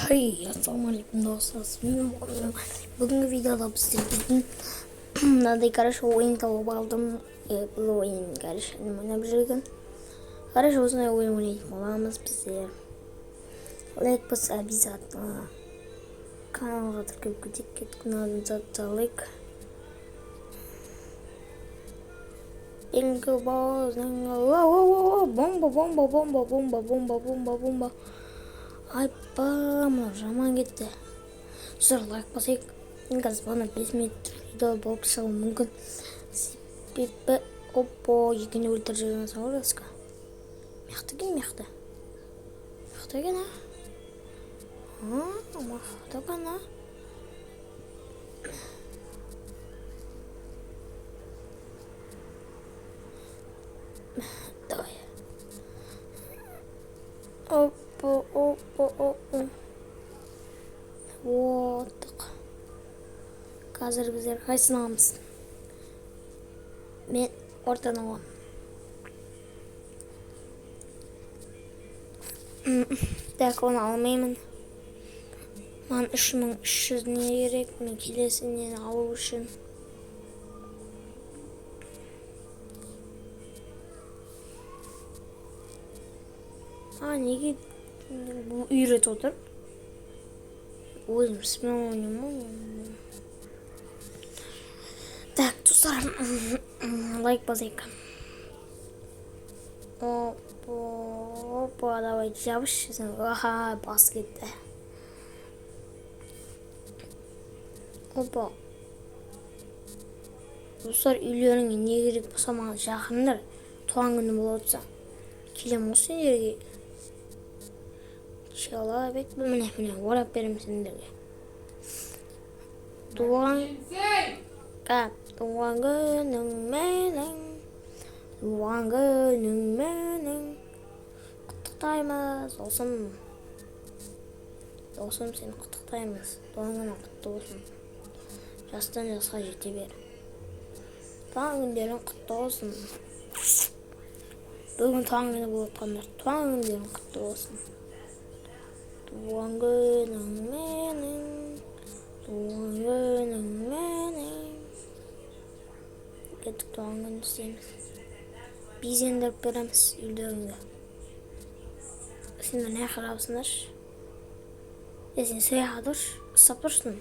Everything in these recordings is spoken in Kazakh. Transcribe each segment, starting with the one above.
Hey, assalamualaikum dostlar. Bugünkü videoda sizlerle mындай хорошо oyun tауып алдым. Бұл ойын хорошо ойнап жүрген. Хорошо осындай ойын ойнайтын боламыз біздер. Лайк басса обязательно. Каналға тіркеліп кетейік. Каналымызды лайк. Бомба, бомба. Айпа, мынау жаман кетті. Сіздер лайк басайық. Қазір бана 5 минут видео болып шығуы мүмкін. Себебі оппо екені өлтіріп жүрген соң ұрасқа. Мықты екен, мықты. Мықты екен, а? Мықты екен, а? Давай. Оппо. Оттық. Қазір біздер қайсын аламыз? Мен ортаны аламын. Так, оны алмаймын. Маған 3300 не керек? Мен келесінен алу үшін. Неге бұл үйрет отыр? Өзім спинал ойнаймын. Так, достар, лайк басайық. Опа, давай жабыш. Аха, бас кетті. Опа. Достар, үйлеріңе не керек болса маған жақындар. Туған күні болып отса келем осы жерге. Шала бек міне орап беремін сендерге. Туған күнің менің құттықтаймыз. Досым сені құттықтаймыз. Туған күнің құтты болсын. Жастан жасқа жете бер. Туған күндерің құтты болсын. Бүгін туған күні болып отқандар, туған күндерің құтты болсын. Туған күнің менің. Кеттік туған күні істейміз. Безендіріп береміз үйлеріңді. Сендер не қарабысыңдар? Сен сөйеға дұрш, ұстап тұрсын.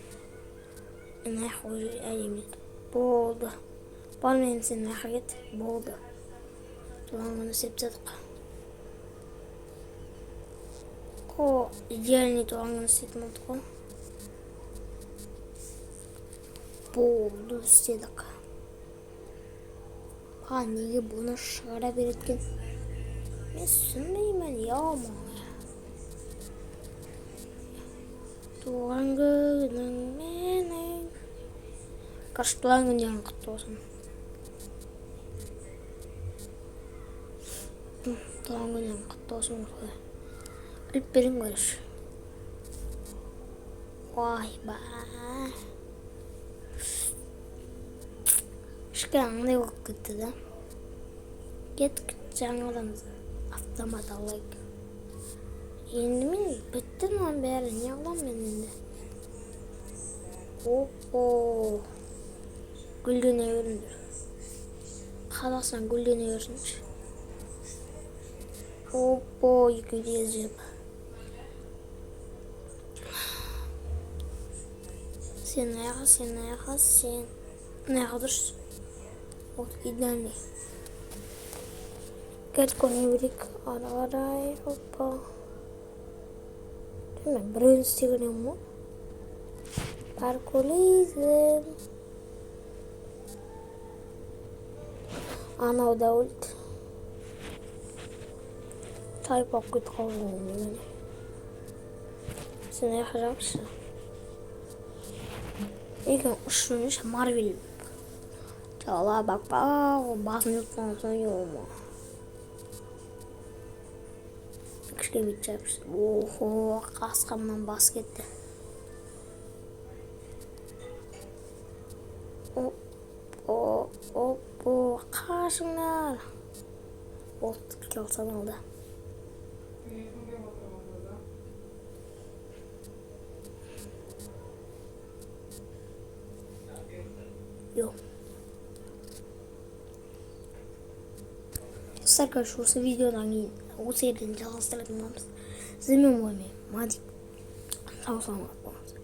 Мен аяқ қойы әдемет. Болды. Бар мен сен аяққа кет. Болды. Туған күні істеп тадық. Идеальный туған күні істейтін болдық қой. Болды, істедік. Неге бұны шығара береткен? Мен түсінбеймін, Туған күнің менің. Қаршы туған күндерің құтты болсын. Туған күндерің құтты болсын. Іліп берің көріш. Ойба. Ішкі аңдай болып кетті да. Кеттік жаңадан автомат алайық. Енді мен бітті мұнан бәрі. Не алам мен енді? Опо. Гүлдене өріндір. Қазақстан гүлдене өрсінші. Опо, екеуде жеп. Сен аяға. Аяға дұрыс. Вот, идеальный. Кәдік ойны берек. Ара-арай, опа. Мен біреуін істегенем мо? Парколизм. Анау да өлді. Тайып алып кетіп қалдым. Сен аяқ жапшы. Екен ұшырыныш Марвел. Жала бақпа, басын жұттан соң еуіма. Кішке бет жапшы. Охо, қасқамнан бас кетті. Оппо, қашыңдар. От келсан алды. Yok. Arkadaşlar olsa videodan giyin. O serinin çalıştırdım. Size mi oynuyorum? Hadi. Sağ olun.